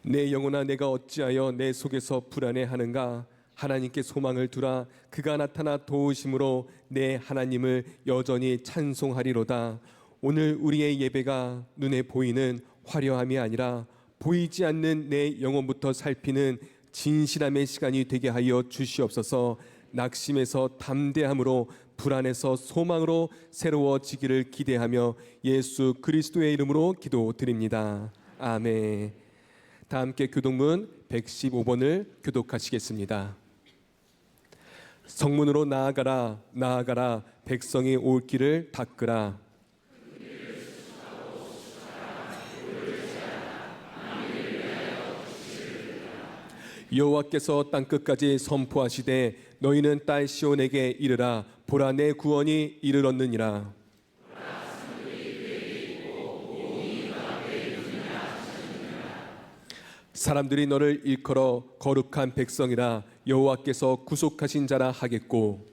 내 영혼아, 내가 어찌하여 내 속에서 불안해하는가? 하나님께 소망을 두라. 그가 나타나 도우심으로 내 하나님을 여전히 찬송하리로다. 오늘 우리의 예배가 눈에 보이는 화려함이 아니라 보이지 않는 내 영혼부터 살피는 진실함의 시간이 되게 하여 주시옵소서. 낙심에서 담대함으로, 불안에서 소망으로 새로워지기를 기대하며 예수 그리스도의 이름으로 기도드립니다. 아멘. 다 함께 교동문 115번을 교독하시겠습니다. 성문으로 나아가라, 나아가라, 백성이 올 길을 닦으라. 여호와께서 땅끝까지 선포하시되 너희는 딸 시온에게 이르라. 보라, 내 구원이 이르렀느니라. 사람들이 너를 일컬어 거룩한 백성이라. 여호와께서 구속하신 자라 하겠고,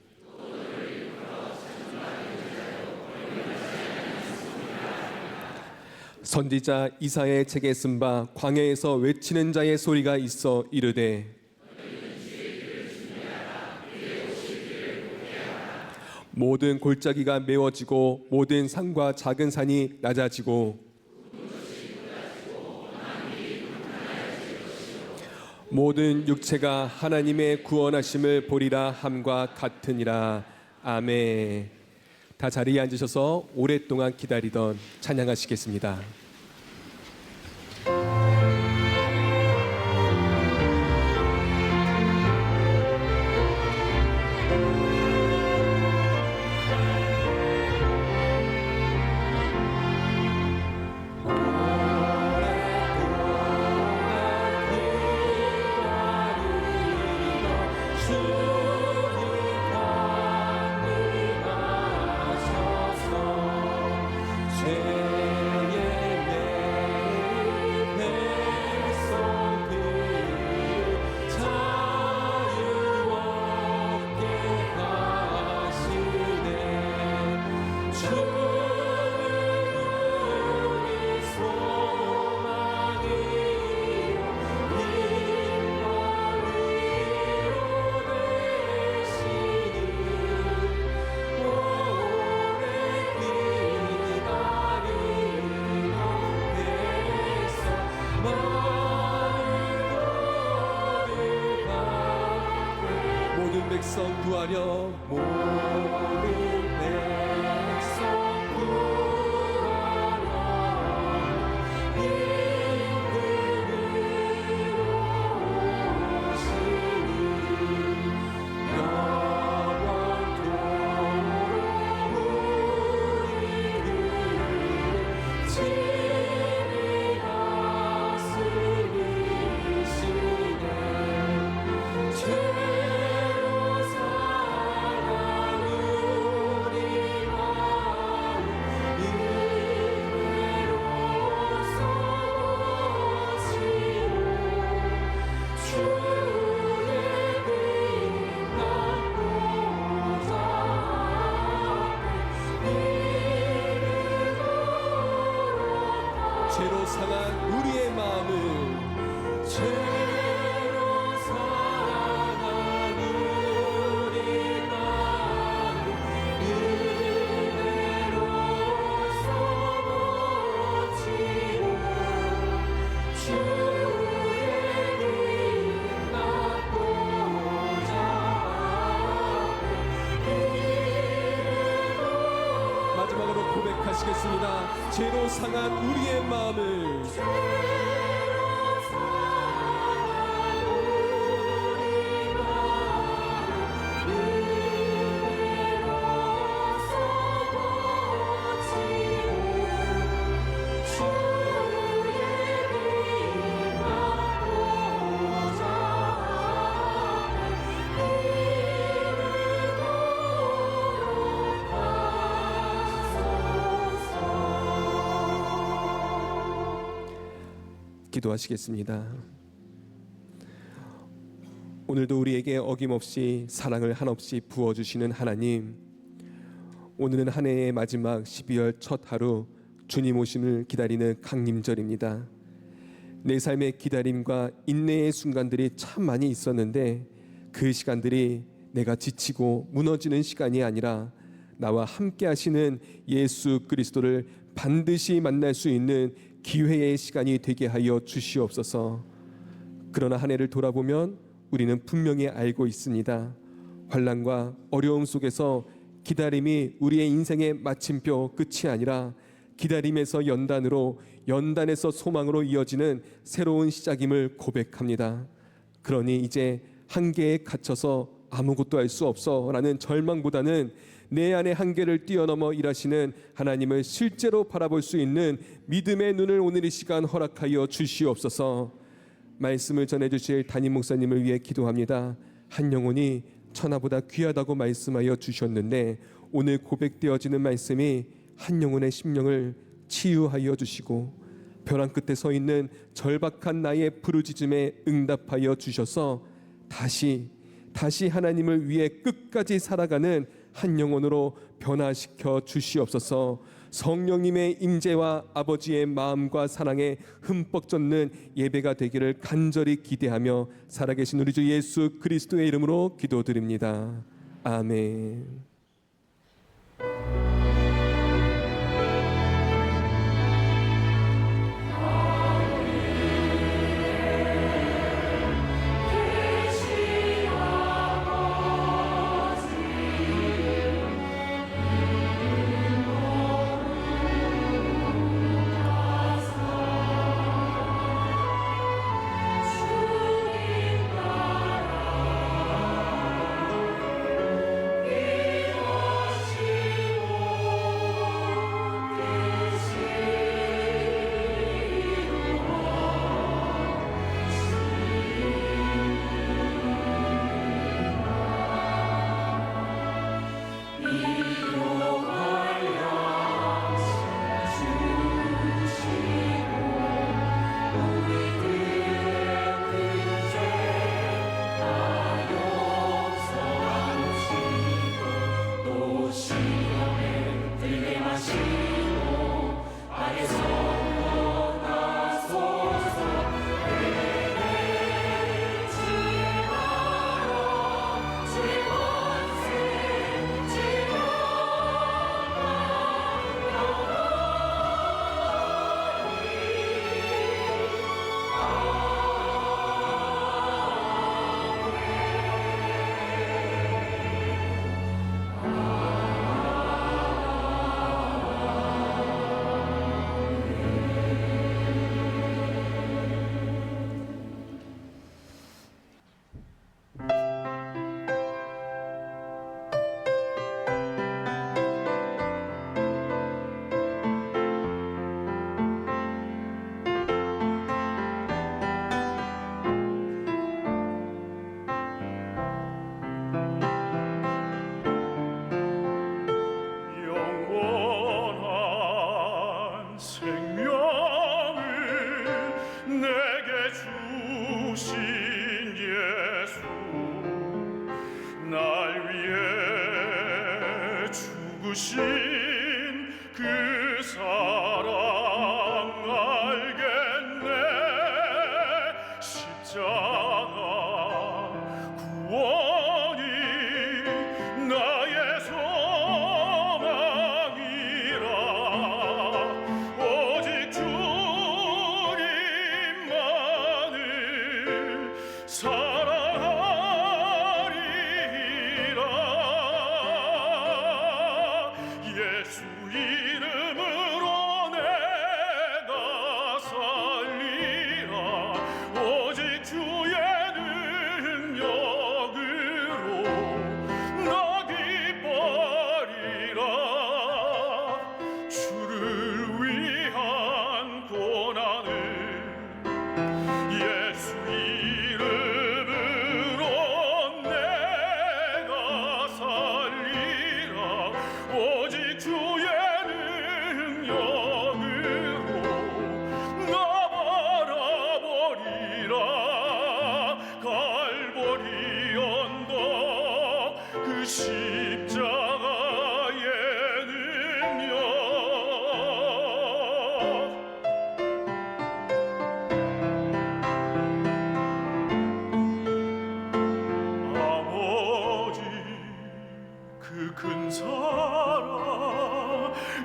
선지자 이사야의 책에 쓴 바 광야에서 외치는 자의 소리가 있어 이르되, 모든 골짜기가 메워지고 모든 산과 작은 산이 낮아지고 모든 육체가 하나님의 구원하심을 보리라 함과 같으니라. 아멘. 다 자리에 앉으셔서 오랫동안 기다리던 찬양하시겠습니다. 모든 백성 구하려, 모든 백성 구하려, 임금으로 오시니 영원토록 우리 진리 다스리시네. 죄로 상한 우리의 마음을, 죄로 상한 우리 마음을 은혜로서 고치고 주의 길 맛보자. 마지막으로 고백하시겠습니다. 죄로 상한 우리의 마음을, 기도하시겠습니다. 오늘도 우리에게 어김없이 사랑을 한없이 부어주시는 하나님, 오늘은 한 해의 마지막 12월 첫 하루, 주님 오심을 기다리는 강림절입니다. 내 삶의 기다림과 인내의 순간들이 참 많이 있었는데 그 시간들이 내가 지치고 무너지는 시간이 아니라 나와 함께 하시는 예수 그리스도를 반드시 만날 수 있는 기회의 시간이 되게 하여 주시옵소서. 그러나 한 해를 돌아보면 우리는 분명히 알고 있습니다. 환난과 어려움 속에서 기다림이 우리의 인생의 마침표 끝이 아니라 기다림에서 연단으로, 연단에서 소망으로 이어지는 새로운 시작임을 고백합니다. 그러니 이제 한계에 갇혀서 아무것도 할 수 없어 라는 절망보다는 내 안의 한계를 뛰어넘어 일하시는 하나님을 실제로 바라볼 수 있는 믿음의 눈을 오늘 이 시간 허락하여 주시옵소서. 말씀을 전해주실 담임 목사님을 위해 기도합니다. 한 영혼이 천하보다 귀하다고 말씀하여 주셨는데 오늘 고백되어지는 말씀이 한 영혼의 심령을 치유하여 주시고 벼랑 끝에 서 있는 절박한 나의 부르짖음에 응답하여 주셔서 다시 하나님을 위해 끝까지 살아가는 한 영혼으로 변화시켜 주시옵소서. 성령님의 임재와 아버지의 마음과 사랑에 흠뻑 젖는 예배가 되기를 간절히 기대하며 살아계신 우리 주 예수 그리스도의 이름으로 기도드립니다. 아멘.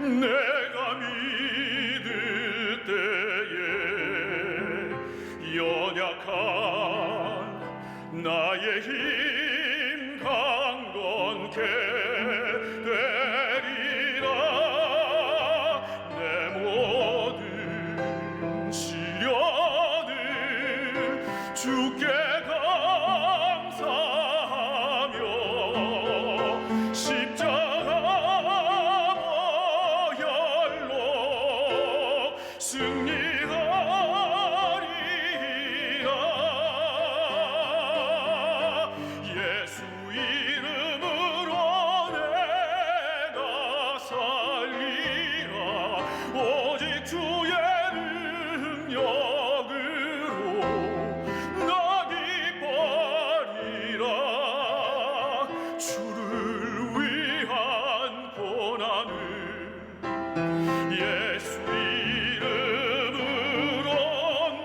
내가 믿을 때에 연약한 나의 힘 강건케 되리라. 내 모든 시련을 주께 감사하며 십자가 보혈로 승리하리라. 예수 이름으로 내가 살리라. 오직 주의 능력으로 나 기뻐하리라. 주를 위한 고난을 예수 이름으로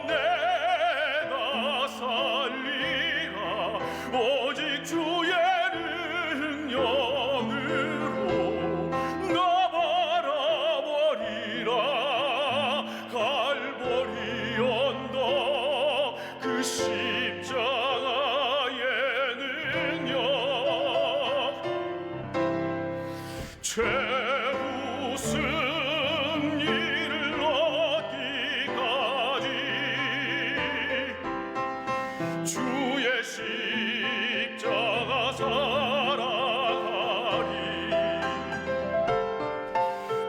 내가 살리라. 오직 주의 능력으로 나 바라보리라. 갈보리 언덕 그 십자가의 능력 최후 승리를 얻기까지 주의 십자가 살아가리.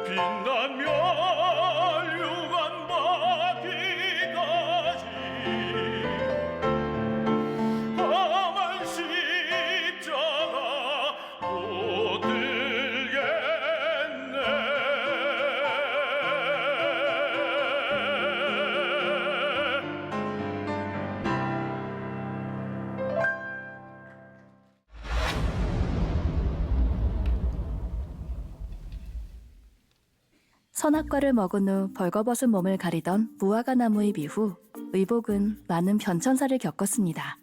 빛나며 멸류관 받기까지 험한 십자가 붙들겠네. 선악과를 먹은 후 벌거벗은 몸을 가리던 무화과 나무의 잎 이후 의복은 많은 변천사를 겪었습니다.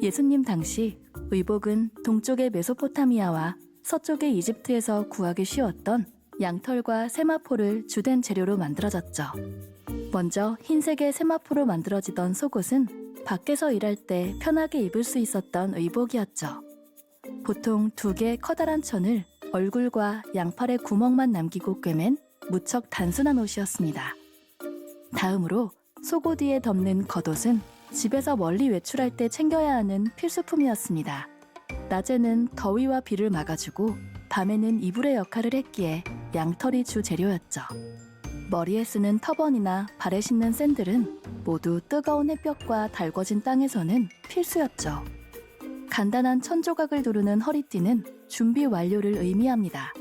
예수님 당시 의복은 동쪽의 메소포타미아와 서쪽의 이집트에서 구하기 쉬웠던 양털과 세마포를 주된 재료로 만들어졌죠. 먼저 흰색의 세마포로 만들어지던 속옷은 밖에서 일할 때 편하게 입을 수 있었던 의복이었죠. 보통 2개의 커다란 천을 얼굴과 양팔에 구멍만 남기고 꿰맨 무척 단순한 옷이었습니다. 다음으로 속옷 위에 덮는 겉옷은 집에서 멀리 외출할 때 챙겨야 하는 필수품이었습니다. 낮에는 더위와 비를 막아주고 밤에는 이불의 역할을 했기에 양털이 주 재료였죠. 머리에 쓰는 터번이나 발에 신는 샌들은 모두 뜨거운 햇볕과 달궈진 땅에서는 필수였죠. 간단한 천조각을 두르는 허리띠는 준비 완료를 의미합니다.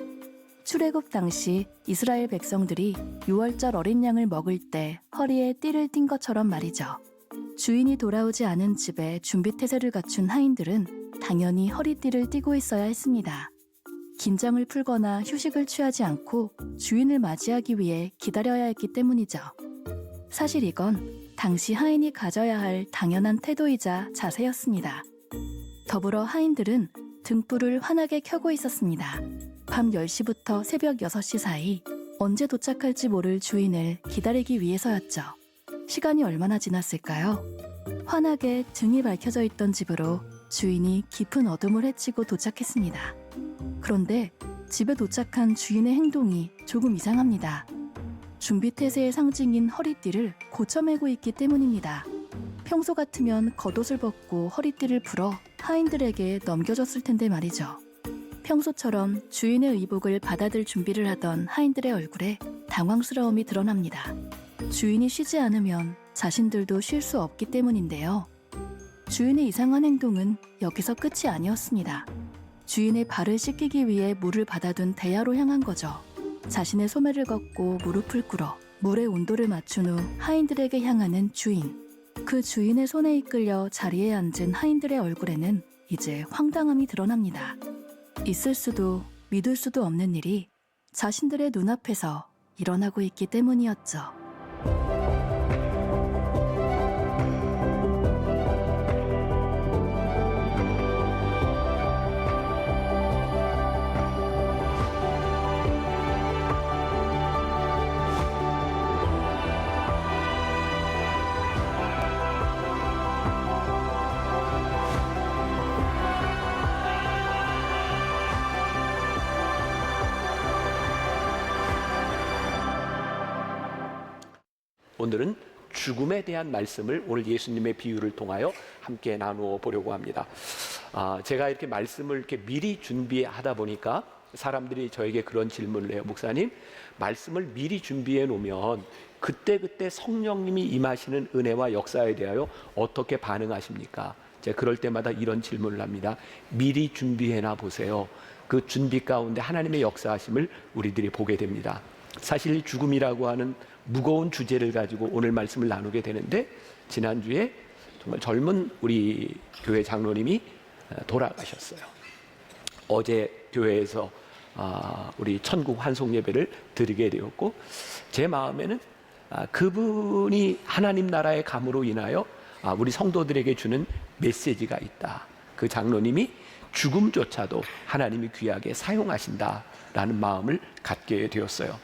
출애굽 당시 이스라엘 백성들이 유월절 어린 양을 먹을 때 허리에 띠를 띈 것처럼 말이죠. 주인이 돌아오지 않은 집에 준비태세를 갖춘 하인들은 당연히 허리띠를 띠고 있어야 했습니다. 긴장을 풀거나 휴식을 취하지 않고 주인을 맞이하기 위해 기다려야 했기 때문이죠. 사실 이건 당시 하인이 가져야 할 당연한 태도이자 자세였습니다. 더불어 하인들은 등불을 환하게 켜고 있었습니다. 밤 10시부터 새벽 6시 사이 언제 도착할지 모를 주인을 기다리기 위해서였죠. 시간이 얼마나 지났을까요? 환하게 등이 밝혀져 있던 집으로 주인이 깊은 어둠을 헤치고 도착했습니다. 그런데 집에 도착한 주인의 행동이 조금 이상합니다. 준비태세의 상징인 허리띠를 고쳐매고 있기 때문입니다. 평소 같으면 겉옷을 벗고 허리띠를 풀어 하인들에게 넘겨줬을 텐데 말이죠. 평소처럼 주인의 의복을 받아들 준비를 하던 하인들의 얼굴에 당황스러움이 드러납니다. 주인이 쉬지 않으면 자신들도 쉴 수 없기 때문인데요. 주인의 이상한 행동은 여기서 끝이 아니었습니다. 주인의 발을 씻기기 위해 물을 받아둔 대야로 향한 거죠. 자신의 소매를 걷고 무릎을 꿇어 물의 온도를 맞춘 후 하인들에게 향하는 주인. 그 주인의 손에 이끌려 자리에 앉은 하인들의 얼굴에는 이제 황당함이 드러납니다. 있을 수도 믿을 수도 없는 일이 자신들의 눈앞에서 일어나고 있기 때문이었죠. 오늘은 죽음에 대한 말씀을 오늘 예수님의 비유를 통하여 함께 나누어 보려고 합니다. 제가 이렇게 말씀을 이렇게 미리 준비하다 보니까 사람들이 저에게 그런 질문을 해요. 목사님, 말씀을 미리 준비해 놓으면 그때그때 성령님이 임하시는 은혜와 역사에 대하여 어떻게 반응하십니까? 제가 그럴 때마다 이런 질문을 합니다. 미리 준비해놔 보세요. 그 준비 가운데 하나님의 역사하심을 우리들이 보게 됩니다. 사실 죽음이라고 하는 무거운 주제를 가지고 오늘 말씀을 나누게 되는데, 지난주에 정말 젊은 우리 교회 장로님이 돌아가셨어요. 어제 교회에서 우리 천국 환송 예배를 드리게 되었고, 제 마음에는 그분이 하나님 나라의 감으로 인하여 우리 성도들에게 주는 메시지가 있다. 그 장로님이 죽음조차도 하나님이 귀하게 사용하신다라는 마음을 갖게 되었어요.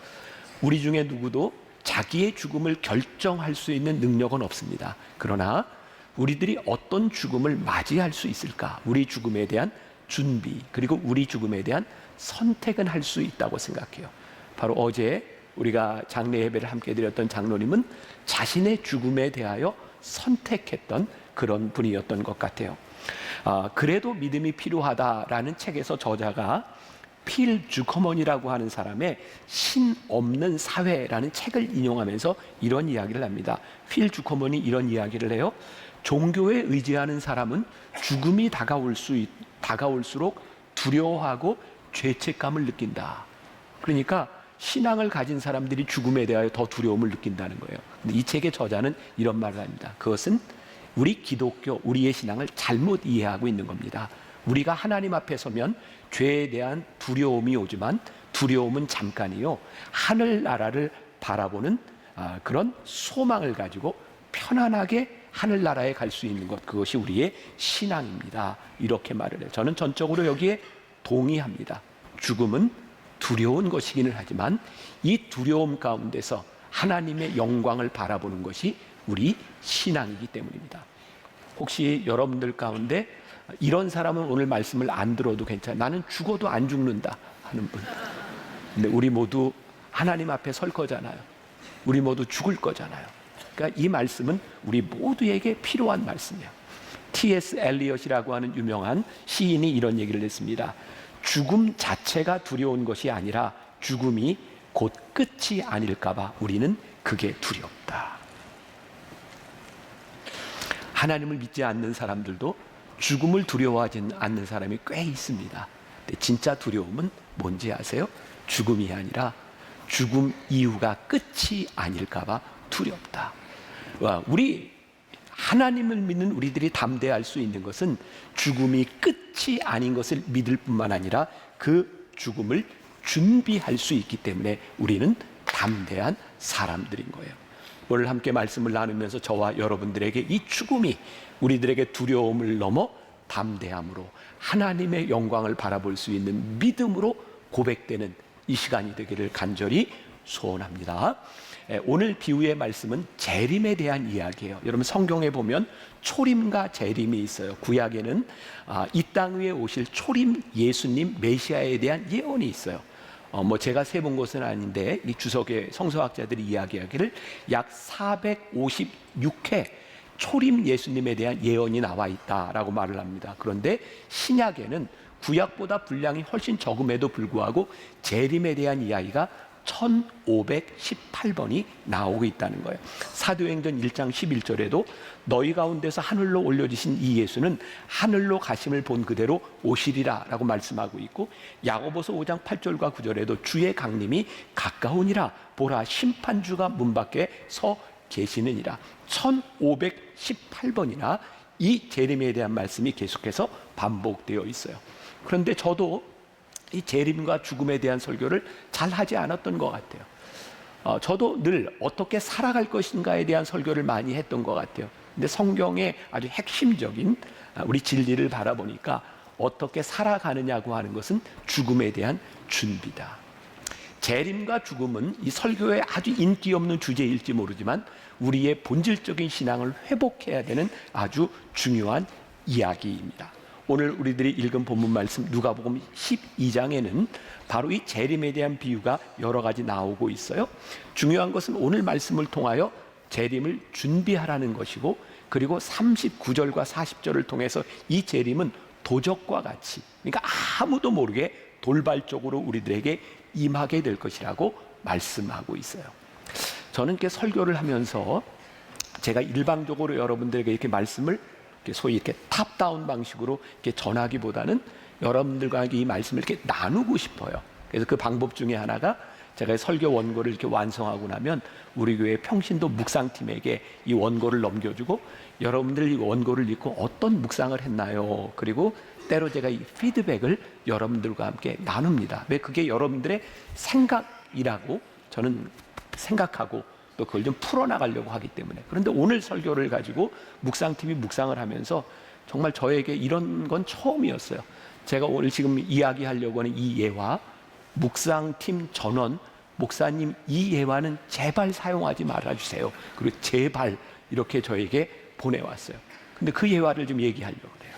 우리 중에 누구도 자기의 죽음을 결정할 수 있는 능력은 없습니다. 그러나 우리들이 어떤 죽음을 맞이할 수 있을까? 우리 죽음에 대한 준비, 그리고 우리 죽음에 대한 선택은 할 수 있다고 생각해요. 바로 어제 우리가 장례 예배를 함께 드렸던 장로님은 자신의 죽음에 대하여 선택했던 그런 분이었던 것 같아요. 그래도 믿음이 필요하다라는 책에서 저자가 필 주커먼이라고 하는 사람의 신 없는 사회라는 책을 인용하면서 이런 이야기를 합니다. 필 주커먼이 이런 이야기를 해요. 종교에 의지하는 사람은 죽음이 다가올수록 두려워하고 죄책감을 느낀다. 그러니까 신앙을 가진 사람들이 죽음에 대하여 더 두려움을 느낀다는 거예요. 근데 이 책의 저자는 이런 말을 합니다. 그것은 우리 기독교, 우리의 신앙을 잘못 이해하고 있는 겁니다. 우리가 하나님 앞에 서면 죄에 대한 두려움이 오지만 두려움은 잠깐이요, 하늘나라를 바라보는 그런 소망을 가지고 편안하게 하늘나라에 갈 수 있는 것, 그것이 우리의 신앙입니다. 이렇게 말을 해요. 저는 전적으로 여기에 동의합니다. 죽음은 두려운 것이기는 하지만 이 두려움 가운데서 하나님의 영광을 바라보는 것이 우리 신앙이기 때문입니다. 혹시 여러분들 가운데 이런 사람은 오늘 말씀을 안 들어도 괜찮아요. 나는 죽어도 안 죽는다 하는 분. 근데 우리 모두 하나님 앞에 설 거잖아요. 우리 모두 죽을 거잖아요. 그러니까 이 말씀은 우리 모두에게 필요한 말씀이에요. T.S. 엘리엇이라고 하는 유명한 시인이 이런 얘기를 했습니다. 죽음 자체가 두려운 것이 아니라 죽음이 곧 끝이 아닐까 봐 우리는 그게 두렵다. 하나님을 믿지 않는 사람들도 죽음을 두려워하지 않는 사람이 꽤 있습니다. 근데 진짜 두려움은 뭔지 아세요? 죽음이 아니라 죽음 이후가 끝이 아닐까 봐 두렵다. 우리 하나님을 믿는 우리들이 담대할 수 있는 것은 죽음이 끝이 아닌 것을 믿을 뿐만 아니라 그 죽음을 준비할 수 있기 때문에 우리는 담대한 사람들인 거예요. 오늘 함께 말씀을 나누면서 저와 여러분들에게 이 죽음이 우리들에게 두려움을 넘어 담대함으로 하나님의 영광을 바라볼 수 있는 믿음으로 고백되는 이 시간이 되기를 간절히 소원합니다. 오늘 비유의 말씀은 재림에 대한 이야기예요. 여러분 성경에 보면 초림과 재림이 있어요. 구약에는 이 땅 위에 오실 초림 예수님 메시아에 대한 예언이 있어요. 제가 세본 것은 아닌데 이 주석의 성서학자들이 이야기하기를 약 456회 초림 예수님에 대한 예언이 나와 있다라고 말을 합니다. 그런데 신약에는 구약보다 분량이 훨씬 적음에도 불구하고 재림에 대한 이야기가 1518번이 나오고 있다는 거예요. 사도행전 1장 11절에도 너희 가운데서 하늘로 올려지신 이 예수는 하늘로 가심을 본 그대로 오시리라 라고 말씀하고 있고, 야고보서 5장 8절과 9절에도 주의 강림이 가까우니라 보라 심판주가 문 밖에 서 계시느니라. 1518번이나 이 재림에 대한 말씀이 계속해서 반복되어 있어요. 그런데 저도 이 재림과 죽음에 대한 설교를 잘 하지 않았던 것 같아요. 저도 늘 어떻게 살아갈 것인가에 대한 설교를 많이 했던 것 같아요. 근데 성경의 아주 핵심적인 우리 진리를 바라보니까 어떻게 살아가느냐고 하는 것은 죽음에 대한 준비다. 재림과 죽음은 이 설교에 아주 인기 없는 주제일지 모르지만 우리의 본질적인 신앙을 회복해야 되는 아주 중요한 이야기입니다. 오늘 우리들이 읽은 본문 말씀 누가복음 12장에는 바로 이 재림에 대한 비유가 여러 가지 나오고 있어요. 중요한 것은 오늘 말씀을 통하여 재림을 준비하라는 것이고, 그리고 39절과 40절을 통해서 이 재림은 도적과 같이, 그러니까 아무도 모르게 돌발적으로 우리들에게 임하게 될 것이라고 말씀하고 있어요. 저는 이렇게 설교를 하면서 제가 일방적으로 여러분들에게 이렇게 말씀을 소위 이렇게 탑다운 방식으로 이렇게 전하기보다는 여러분들과 이 말씀을 이렇게 나누고 싶어요. 그래서 그 방법 중에 하나가 제가 설교 원고를 이렇게 완성하고 나면 우리 교회 평신도 묵상팀에게 이 원고를 넘겨주고, 여러분들 이 원고를 읽고 어떤 묵상을 했나요? 그리고 때로 제가 이 피드백을 여러분들과 함께 나눕니다. 왜? 그게 여러분들의 생각이라고 저는 생각하고 또 그걸 좀 풀어나가려고 하기 때문에. 그런데 오늘 설교를 가지고 묵상팀이 묵상을 하면서 정말 저에게 이런 건 처음이었어요. 제가 오늘 지금 이야기하려고 하는 이 예화, 묵상팀 전원 목사님 이 예화는 제발 사용하지 말아주세요. 그리고 제발 이렇게 저에게 보내왔어요. 근데 그 예화를 좀 얘기하려고 해요.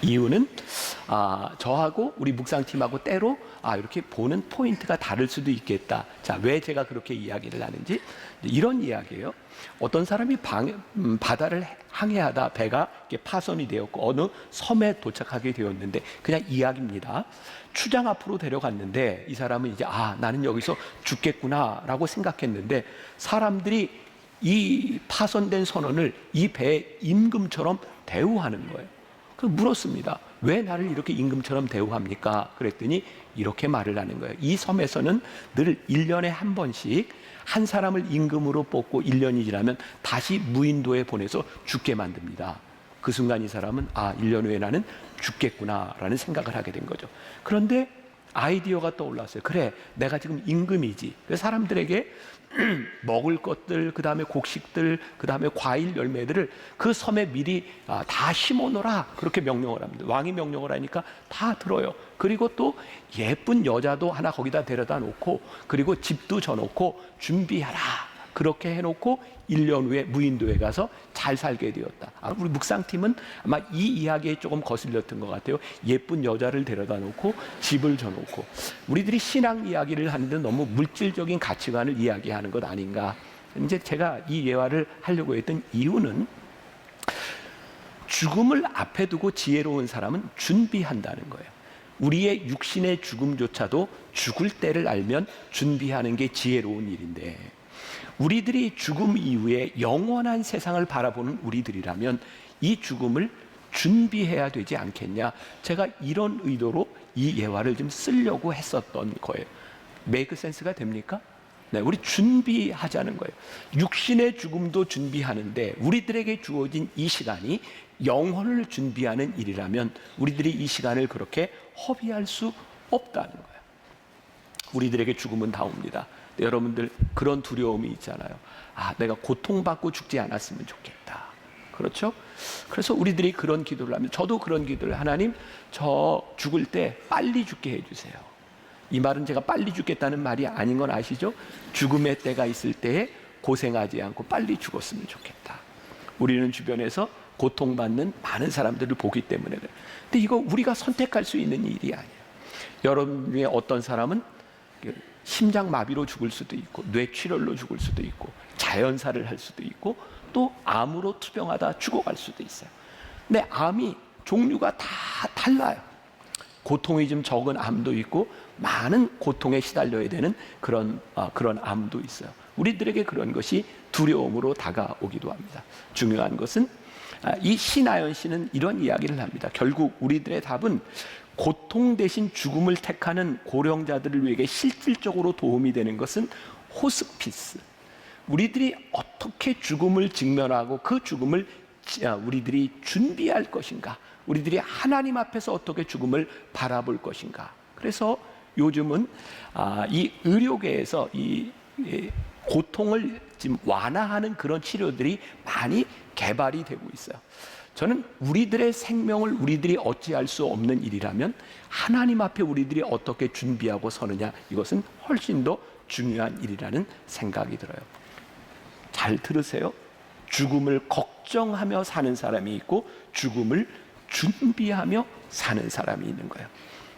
이유는 저하고 우리 묵상팀하고 때로 이렇게 보는 포인트가 다를 수도 있겠다. 자, 왜 제가 그렇게 이야기를 하는지 이런 이야기예요. 어떤 사람이 바다를 항해하다 배가 이렇게 파손이 되었고 어느 섬에 도착하게 되었는데, 그냥 이야기입니다. 추장 앞으로 데려갔는데 이 사람은 이제 나는 여기서 죽겠구나라고 생각했는데, 사람들이 이 파손된 선원을 이 배의 임금처럼 대우하는 거예요. 그래서 물었습니다. 왜 나를 이렇게 임금처럼 대우합니까? 그랬더니 이렇게 말을 하는 거예요. 이 섬에서는 늘 1년에 한 번씩 한 사람을 임금으로 뽑고 1년이 지나면 다시 무인도에 보내서 죽게 만듭니다. 그 순간 이 사람은 1년 후에 나는 죽겠구나라는 생각을 하게 된 거죠. 그런데 아이디어가 떠올랐어요. 그래, 내가 지금 임금이지. 그래서 사람들에게 먹을 것들, 그 다음에 곡식들, 그 다음에 과일 열매들을 그 섬에 미리 다 심어놓으라, 그렇게 명령을 합니다. 왕이 명령을 하니까 다 들어요. 그리고 또 예쁜 여자도 하나 거기다 데려다 놓고, 그리고 집도 져놓고 준비하라, 그렇게 해놓고 1년 후에 무인도에 가서 잘 살게 되었다. 우리 묵상팀은 아마 이 이야기에 조금 거슬렸던 것 같아요. 예쁜 여자를 데려다 놓고 집을 져놓고. 우리들이 신앙 이야기를 하는데 너무 물질적인 가치관을 이야기하는 것 아닌가. 이제 제가 이 예화를 하려고 했던 이유는, 죽음을 앞에 두고 지혜로운 사람은 준비한다는 거예요. 우리의 육신의 죽음조차도 죽을 때를 알면 준비하는 게 지혜로운 일인데, 우리들이 죽음 이후에 영원한 세상을 바라보는 우리들이라면 이 죽음을 준비해야 되지 않겠냐. 제가 이런 의도로 이 예화를 좀 쓰려고 했었던 거예요. 메이크 센스가 됩니까? 네, 우리 준비하자는 거예요. 육신의 죽음도 준비하는데 우리들에게 주어진 이 시간이 영혼을 준비하는 일이라면 우리들이 이 시간을 그렇게 허비할 수 없다는 거예요. 우리들에게 죽음은 다 옵니다. 여러분들 그런 두려움이 있잖아요. 내가 고통받고 죽지 않았으면 좋겠다. 그렇죠? 그래서 우리들이 그런 기도를 하면, 저도 그런 기도를, 하나님 저 죽을 때 빨리 죽게 해주세요. 이 말은 제가 빨리 죽겠다는 말이 아닌 건 아시죠? 죽음의 때가 있을 때에 고생하지 않고 빨리 죽었으면 좋겠다. 우리는 주변에서 고통받는 많은 사람들을 보기 때문에 그래요. 근데 이거 우리가 선택할 수 있는 일이 아니에요. 여러분 중에 어떤 사람은 심장마비로 죽을 수도 있고, 뇌출혈로 죽을 수도 있고, 자연사를 할 수도 있고, 또 암으로 투병하다 죽어갈 수도 있어요. 근데 암이 종류가 다 달라요. 고통이 좀 적은 암도 있고, 많은 고통에 시달려야 되는 그런 암도 있어요. 우리들에게 그런 것이 두려움으로 다가오기도 합니다. 중요한 것은 이 신하연 씨는 이런 이야기를 합니다. 결국 우리들의 답은 고통 대신 죽음을 택하는 고령자들을 위해 실질적으로 도움이 되는 것은 호스피스. 우리들이 어떻게 죽음을 직면하고 그 죽음을 우리들이 준비할 것인가, 우리들이 하나님 앞에서 어떻게 죽음을 바라볼 것인가. 그래서 요즘은 이 의료계에서 이 고통을 지금 완화하는 그런 치료들이 많이 개발이 되고 있어요. 저는 우리들의 생명을 우리들이 어찌할 수 없는 일이라면 하나님 앞에 우리들이 어떻게 준비하고 서느냐, 이것은 훨씬 더 중요한 일이라는 생각이 들어요. 잘 들으세요. 죽음을 걱정하며 사는 사람이 있고 죽음을 준비하며 사는 사람이 있는 거예요.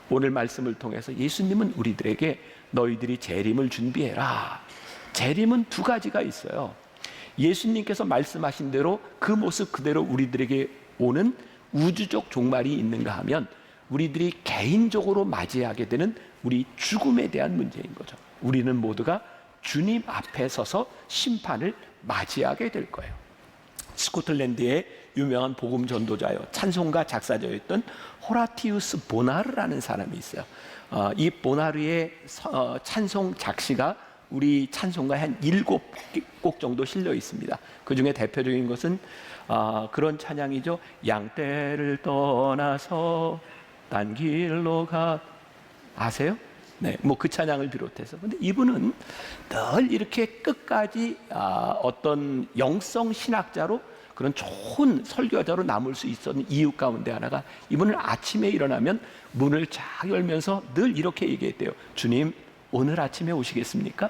오늘 말씀을 통해서 예수님은 우리들에게 너희들이 재림을 준비해라, 재림은 두 가지가 있어요. 예수님께서 말씀하신 대로 그 모습 그대로 우리들에게 오는 우주적 종말이 있는가 하면 우리들이 개인적으로 맞이하게 되는 우리 죽음에 대한 문제인 거죠. 우리는 모두가 주님 앞에 서서 심판을 맞이하게 될 거예요. 스코틀랜드의 유명한 복음 전도자요, 찬송가 작사자였던 호라티우스 보나르라는 사람이 있어요. 이 보나르의 찬송 작시가 우리 찬송가에 한 7곡 정도 실려 있습니다. 그 중에 대표적인 것은 그런 찬양이죠. 양떼를 떠나서 딴 길로 가. 아세요? 네, 뭐 그 찬양을 비롯해서. 근데 이분은 늘 이렇게 끝까지 어떤 영성 신학자로, 그런 좋은 설교자로 남을 수 있었는 이유 가운데 하나가, 이분은 아침에 일어나면 문을 쫙 열면서 늘 이렇게 얘기했대요. 주님, 오늘 아침에 오시겠습니까?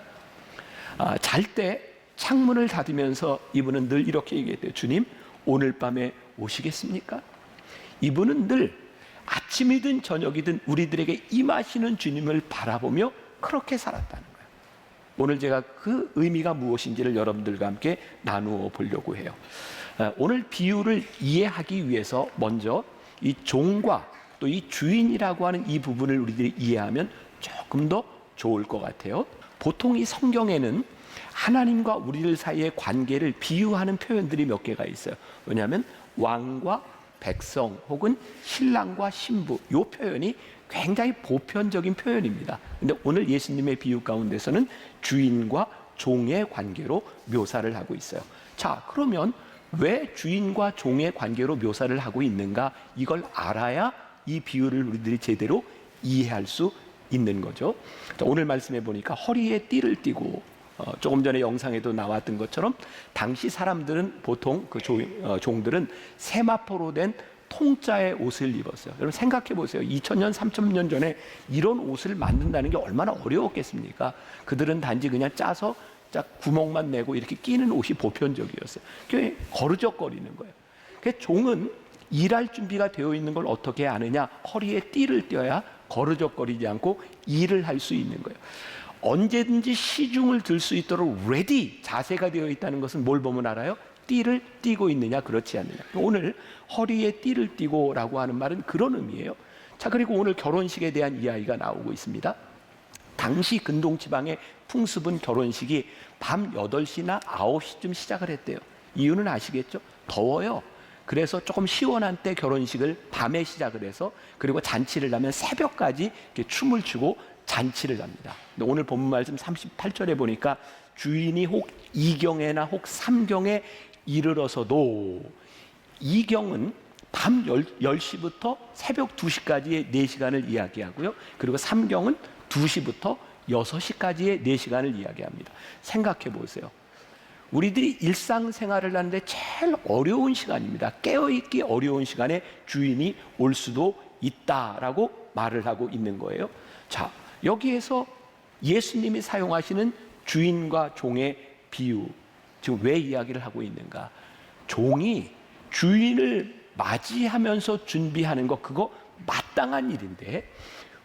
잘 때 창문을 닫으면서 이분은 늘 이렇게 얘기했대요. 주님, 오늘 밤에 오시겠습니까? 이분은 늘 아침이든 저녁이든 우리들에게 임하시는 주님을 바라보며 그렇게 살았다는 거예요. 오늘 제가 그 의미가 무엇인지를 여러분들과 함께 나누어 보려고 해요. 오늘 비유를 이해하기 위해서 먼저 이 종과 또 이 주인이라고 하는 이 부분을 우리들이 이해하면 조금 더 좋을 것 같아요. 보통 이 성경에는 하나님과 우리들 사이의 관계를 비유하는 표현들이 몇 개가 있어요. 왜냐하면 왕과 백성 혹은 신랑과 신부, 이 표현이 굉장히 보편적인 표현입니다. 근데 오늘 예수님의 비유 가운데서는 주인과 종의 관계로 묘사를 하고 있어요. 자, 그러면 왜 주인과 종의 관계로 묘사를 하고 있는가? 이걸 알아야 이 비유를 우리들이 제대로 이해할 수 있는 거죠. 자, 오늘 말씀해 보니까 허리에 띠를 띠고, 조금 전에 영상에도 나왔던 것처럼 당시 사람들은 보통 그 종들은 세마포로 된 통짜의 옷을 입었어요. 여러분 생각해 보세요. 2000년, 3000년 전에 이런 옷을 만든다는 게 얼마나 어려웠겠습니까? 그들은 단지 그냥 짜서 짝 구멍만 내고 이렇게 끼는 옷이 보편적이었어요. 그게 거르적거리는 거예요. 그 종은 일할 준비가 되어 있는 걸 어떻게 아느냐? 허리에 띠를 띄어야 거르적거리지 않고 일을 할 수 있는 거예요. 언제든지 시중을 들 수 있도록 레디 자세가 되어 있다는 것은 뭘 보면 알아요? 띠를 띠고 있느냐 그렇지 않느냐. 오늘 허리에 띠를 띠고라고 하는 말은 그런 의미예요. 자, 그리고 오늘 결혼식에 대한 이야기가 나오고 있습니다. 당시 근동지방의 풍습은 결혼식이 밤 8시나 9시쯤 시작을 했대요. 이유는 아시겠죠? 더워요. 그래서 조금 시원한 때 결혼식을 밤에 시작을 해서, 그리고 잔치를 하면 새벽까지 이렇게 춤을 추고 잔치를 합니다. 근데 오늘 본문 말씀 38절에 보니까 주인이 혹 2경에나 혹 3경에 이르러서도, 2경은 밤 10시부터 새벽 2시까지의 4시간을 이야기하고요. 그리고 3경은 2시부터 6시까지의 4시간을 이야기합니다. 생각해 보세요. 우리들이 일상생활을 하는데 제일 어려운 시간입니다. 깨어있기 어려운 시간에 주인이 올 수도 있다라고 말을 하고 있는 거예요. 자, 여기에서 예수님이 사용하시는 주인과 종의 비유, 지금 왜 이야기를 하고 있는가? 종이 주인을 맞이하면서 준비하는 거, 그거 마땅한 일인데,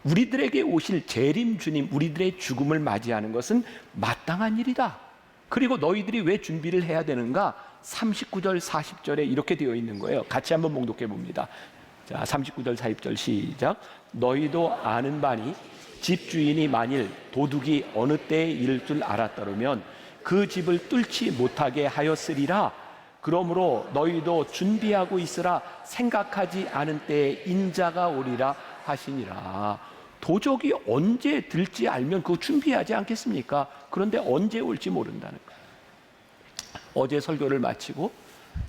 우리들에게 오실 재림 주님, 우리들의 죽음을 맞이하는 것은 마땅한 일이다. 그리고 너희들이 왜 준비를 해야 되는가? 39절 40절에 이렇게 되어 있는 거예요. 같이 한번 봉독해 봅니다. 자, 39절 40절 시작. 너희도 아는 바니 집주인이 만일 도둑이 어느 때에 이를 줄 알았더라면 그 집을 뚫지 못하게 하였으리라. 그러므로 너희도 준비하고 있으라. 생각하지 않은 때에 인자가 오리라 하시니라. 도적이 언제 들지 알면 그거 준비하지 않겠습니까? 그런데 언제 올지 모른다는 거예요. 어제 설교를 마치고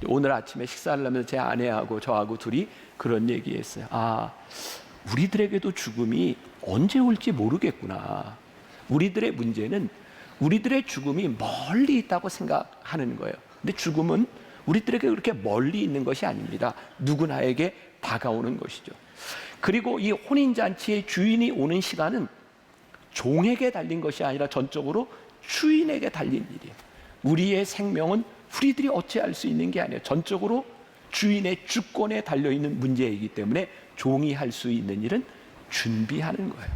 오늘 아침에 식사를 하면서 제 아내하고 저하고 둘이 그런 얘기했어요. 아, 우리들에게도 죽음이 언제 올지 모르겠구나. 우리들의 문제는 우리들의 죽음이 멀리 있다고 생각하는 거예요. 근데 죽음은 우리들에게 그렇게 멀리 있는 것이 아닙니다. 누구나에게 다가오는 것이죠. 그리고 이 혼인잔치의 주인이 오는 시간은 종에게 달린 것이 아니라 전적으로 주인에게 달린 일이에요. 우리의 생명은 우리들이 어찌할 수 있는 게 아니에요. 전적으로 주인의 주권에 달려있는 문제이기 때문에 종이 할 수 있는 일은 준비하는 거예요.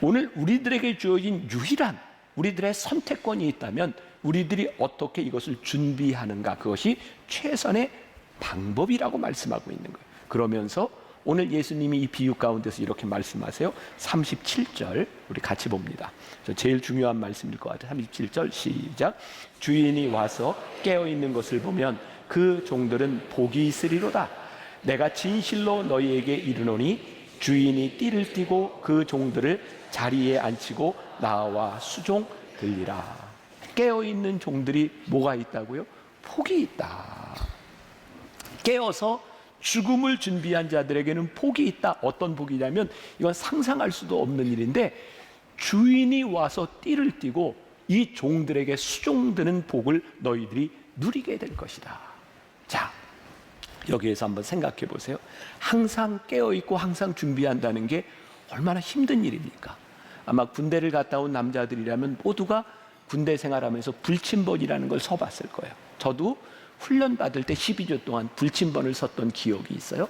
오늘 우리들에게 주어진 유일한 우리들의 선택권이 있다면 우리들이 어떻게 이것을 준비하는가, 그것이 최선의 방법이라고 말씀하고 있는 거예요. 그러면서 오늘 예수님이 이 비유 가운데서 이렇게 말씀하세요. 37절 우리 같이 봅니다. 제일 중요한 말씀일 것 같아요. 37절 시작. 주인이 와서 깨어있는 것을 보면 그 종들은 복이 있으리로다. 내가 진실로 너희에게 이르노니 주인이 띠를 띠고 그 종들을 자리에 앉히고 나와 수종들리라. 깨어있는 종들이 뭐가 있다고요? 복이 있다. 깨어서 죽음을 준비한 자들에게는 복이 있다. 어떤 복이냐면 이건 상상할 수도 없는 일인데 주인이 와서 띠를 띠고 이 종들에게 수종드는 복을 너희들이 누리게 될 것이다. 자, 여기에서 한번 생각해 보세요. 항상 깨어있고 항상 준비한다는 게 얼마나 힘든 일입니까? 아마 군대를 갔다 온 남자들이라면 모두가 군대 생활하면서 불침번이라는 걸 서봤을 거예요. 저도 훈련 받을 때 12주 동안 불침번을 섰던 기억이 있어요.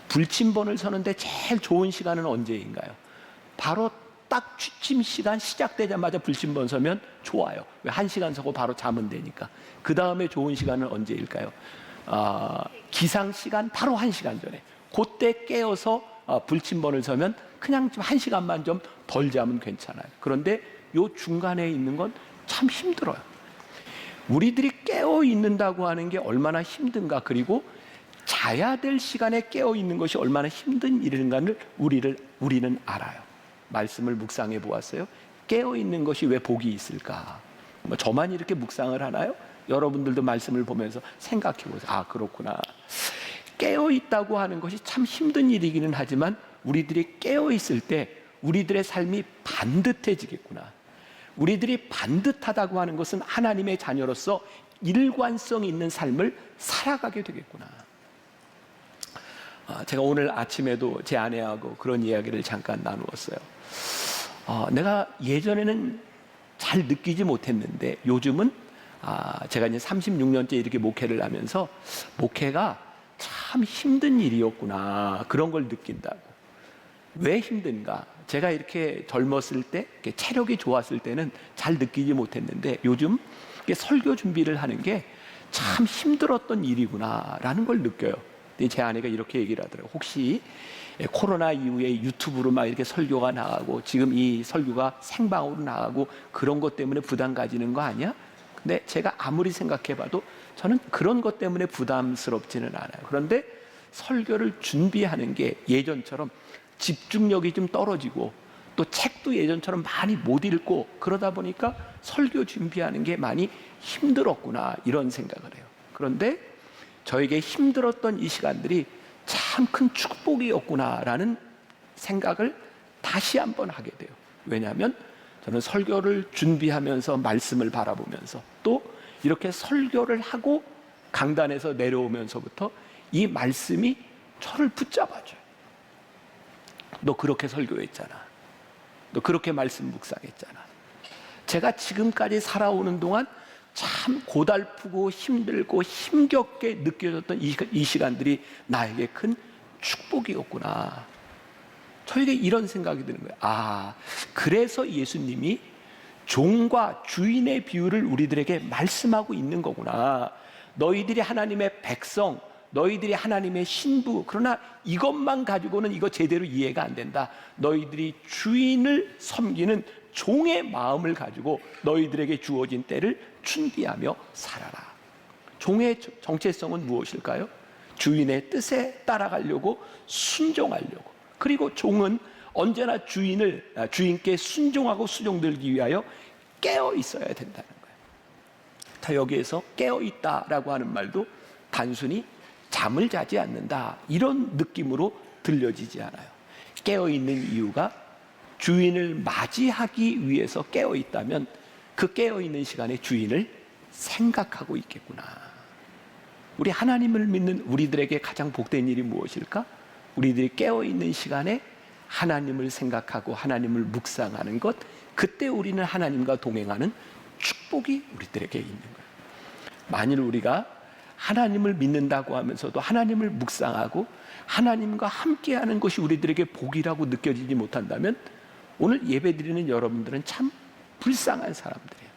불침번을 서는데 제일 좋은 시간은 언제인가요? 바로 딱 취침 시간 시작되자마자 불침번 서면 좋아요. 왜 1시간 서고 바로 자면 되니까. 그 다음에 좋은 시간은 언제일까요? 기상 시간 바로 1시간 전에. 그때 깨어서 불침번을 서면 그냥 좀 1시간만 좀 덜 자면 괜찮아요. 그런데 요 중간에 있는 건 참 힘들어요. 우리들이 깨어 있는다고 하는 게 얼마나 힘든가, 그리고 자야 될 시간에 깨어 있는 것이 얼마나 힘든 일인가를 우리는 알아요. 말씀을 묵상해 보았어요. 깨어 있는 것이 왜 복이 있을까? 뭐 저만 이렇게 묵상을 하나요? 여러분들도 말씀을 보면서 생각해 보세요. 아, 그렇구나. 깨어 있다고 하는 것이 참 힘든 일이기는 하지만 우리들이 깨어 있을 때 우리들의 삶이 반듯해지겠구나. 우리들이 반듯하다고 하는 것은 하나님의 자녀로서 일관성 있는 삶을 살아가게 되겠구나. 제가 오늘 아침에도 제 아내하고 그런 이야기를 잠깐 나누었어요. 내가 예전에는 잘 느끼지 못했는데 요즘은 제가 이제 36년째 이렇게 목회를 하면서 목회가 참 힘든 일이었구나, 그런 걸 느낀다고. 왜 힘든가? 제가 이렇게 젊었을 때, 이렇게 체력이 좋았을 때는 잘 느끼지 못했는데 요즘 설교 준비를 하는 게 참 힘들었던 일이구나라는 걸 느껴요. 제 아내가 이렇게 얘기를 하더라고요. 혹시 코로나 이후에 유튜브로 막 이렇게 설교가 나가고 지금 이 설교가 생방으로 나가고 그런 것 때문에 부담 가지는 거 아니야? 근데 제가 아무리 생각해봐도 저는 그런 것 때문에 부담스럽지는 않아요. 그런데 설교를 준비하는 게 예전처럼 집중력이 좀 떨어지고 또 책도 예전처럼 많이 못 읽고 그러다 보니까 설교 준비하는 게 많이 힘들었구나, 이런 생각을 해요. 그런데 저에게 힘들었던 이 시간들이 참 큰 축복이었구나라는 생각을 다시 한번 하게 돼요. 왜냐하면 저는 설교를 준비하면서 말씀을 바라보면서 또 이렇게 설교를 하고 강단에서 내려오면서부터 이 말씀이 저를 붙잡아줘요. 너 그렇게 설교했잖아. 너 그렇게 말씀 묵상했잖아. 제가 지금까지 살아오는 동안 참 고달프고 힘들고 힘겹게 느껴졌던 이 시간들이 나에게 큰 축복이었구나. 저에게 이런 생각이 드는 거예요. 그래서 예수님이 종과 주인의 비유를 우리들에게 말씀하고 있는 거구나. 너희들이 하나님의 백성, 너희들이 하나님의 신부, 그러나 이것만 가지고는 이거 제대로 이해가 안 된다. 너희들이 주인을 섬기는 종의 마음을 가지고 너희들에게 주어진 때를 준비하며 살아라. 종의 정체성은 무엇일까요? 주인의 뜻에 따라가려고, 순종하려고. 그리고 종은 언제나 주인께 순종하고 수종들기 위하여 깨어 있어야 된다는 거예요. 자, 여기에서 깨어 있다라고 하는 말도 단순히 잠을 자지 않는다, 이런 느낌으로 들려지지 않아요. 깨어 있는 이유가 주인을 맞이하기 위해서 깨어 있다면 그 깨어 있는 시간에 주인을 생각하고 있겠구나. 우리 하나님을 믿는 우리들에게 가장 복된 일이 무엇일까? 우리들이 깨어 있는 시간에 하나님을 생각하고 하나님을 묵상하는 것, 그때 우리는 하나님과 동행하는 축복이 우리들에게 있는 거예요. 만일 우리가 하나님을 믿는다고 하면서도 하나님을 묵상하고 하나님과 함께하는 것이 우리들에게 복이라고 느껴지지 못한다면 오늘 예배드리는 여러분들은 참 불쌍한 사람들이에요.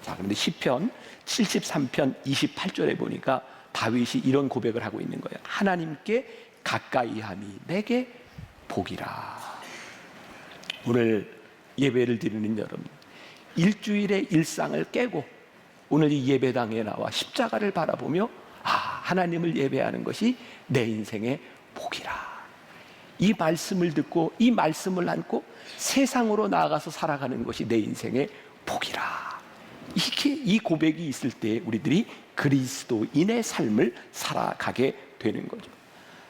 자, 그런데 시편 73편 28절에 보니까 다윗이 이런 고백을 하고 있는 거예요. 하나님께 가까이함이 내게 복이라. 오늘 예배를 드리는 여러분, 일주일의 일상을 깨고 오늘 이 예배당에 나와 십자가를 바라보며 하나님을 예배하는 것이 내 인생의 복이라. 이 말씀을 듣고 이 말씀을 안고 세상으로 나아가서 살아가는 것이 내 인생의 복이라. 이 고백이 있을 때 우리들이 그리스도인의 삶을 살아가게 되는 거죠.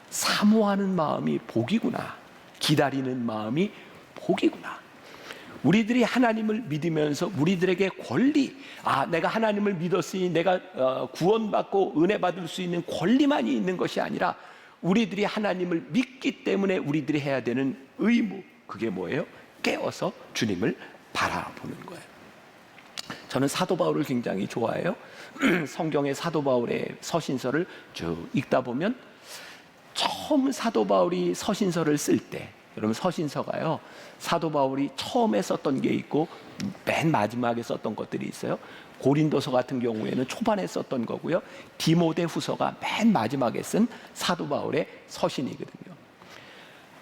사모하는 마음이 복이구나. 기다리는 마음이 복이구나. 우리들이 하나님을 믿으면서 우리들에게 권리, 내가 하나님을 믿었으니 내가 구원받고 은혜 받을 수 있는 권리만이 있는 것이 아니라 우리들이 하나님을 믿기 때문에 우리들이 해야 되는 의무, 그게 뭐예요? 깨어서 주님을 바라보는 거예요. 저는 사도 바울을 굉장히 좋아해요. 성경의 사도 바울의 서신서를 쭉 읽다 보면 처음 사도 바울이 서신서를 쓸 때, 여러분 서신서가요, 사도 바울이 처음에 썼던 게 있고 맨 마지막에 썼던 것들이 있어요. 고린도서 같은 경우에는 초반에 썼던 거고요. 디모데후서가 맨 마지막에 쓴 사도 바울의 서신이거든요.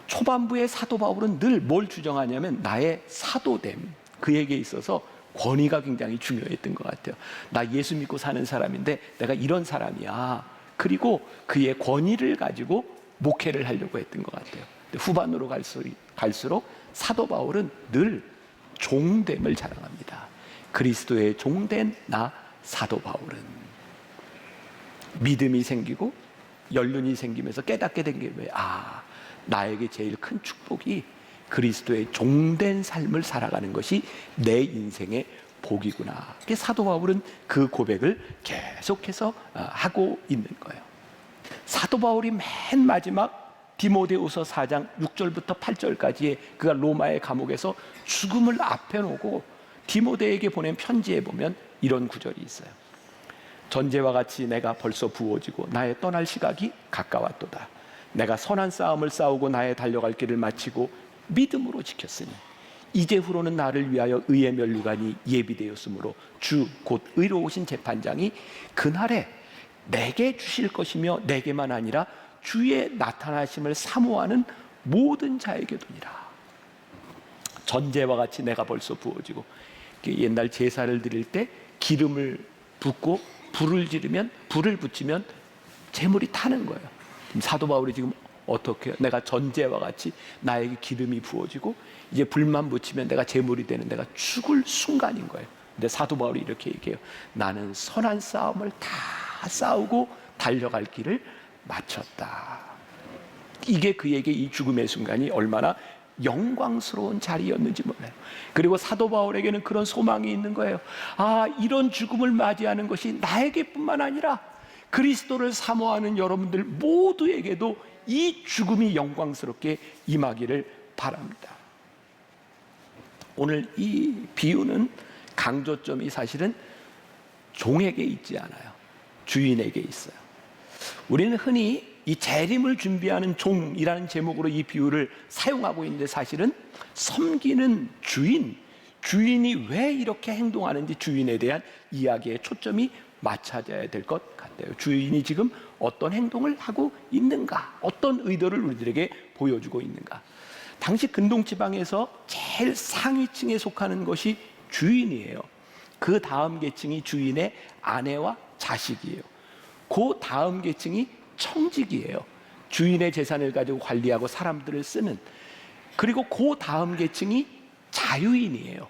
초반부의 사도 바울은 늘 뭘 주장하냐면 나의 사도됨, 그에게 있어서 권위가 굉장히 중요했던 것 같아요. 나 예수 믿고 사는 사람인데 내가 이런 사람이야. 그리고 그의 권위를 가지고 목회를 하려고 했던 것 같아요. 후반으로 갈수록 사도 바울은 늘 종됨을 자랑합니다. 그리스도의 종된 나 사도 바울은 믿음이 생기고 연륜이 생기면서 깨닫게 된 게 뭐예요? 나에게 제일 큰 축복이 그리스도의 종된 삶을 살아가는 것이 내 인생의 복이구나. 사도 바울은 그 고백을 계속해서 하고 있는 거예요. 사도 바울이 맨 마지막 디모데후서 4장 6절부터 8절까지의 그가 로마의 감옥에서 죽음을 앞에 놓고 디모데에게 보낸 편지에 보면 이런 구절이 있어요. 전제와 같이 내가 벌써 부어지고 나의 떠날 시각이 가까웠도다. 내가 선한 싸움을 싸우고 나의 달려갈 길을 마치고 믿음으로 지켰으니 이제후로는 나를 위하여 의의 면류관이 예비되었으므로 주 곧 의로우신 재판장이 그날에 내게 주실 것이며 내게만 아니라 주의 나타나심을 사모하는 모든 자에게 두니라. 전제와 같이 내가 벌써 부어지고, 옛날 제사를 드릴 때 기름을 붓고 불을 붙이면 제물이 타는 거예요. 사도 바울이 지금 어떻게 해요? 내가 전제와 같이 나에게 기름이 부어지고 이제 불만 붙이면 내가 제물이 되는, 내가 죽을 순간인 거예요. 근데 사도 바울이 이렇게 얘기해요. 나는 선한 싸움을 다 싸우고 달려갈 길을 마쳤다. 이게 그에게 이 죽음의 순간이 얼마나 영광스러운 자리였는지 몰라요. 그리고 사도 바울에게는 그런 소망이 있는 거예요. 이런 죽음을 맞이하는 것이 나에게뿐만 아니라 그리스도를 사모하는 여러분들 모두에게도 이 죽음이 영광스럽게 임하기를 바랍니다. 오늘 이 비유는 강조점이 사실은 종에게 있지 않아요. 주인에게 있어요. 우리는 흔히 이 재림을 준비하는 종이라는 제목으로 이 비유를 사용하고 있는데 사실은 섬기는 주인이 왜 이렇게 행동하는지 주인에 대한 이야기에 초점이 맞춰져야 될 것 같아요. 주인이 지금 어떤 행동을 하고 있는가, 어떤 의도를 우리들에게 보여주고 있는가. 당시 근동지방에서 제일 상위층에 속하는 것이 주인이에요. 그 다음 계층이 주인의 아내와 자식이에요. 그 다음 계층이 청직이에요. 주인의 재산을 가지고 관리하고 사람들을 쓰는. 그리고 그 다음 계층이 자유인이에요.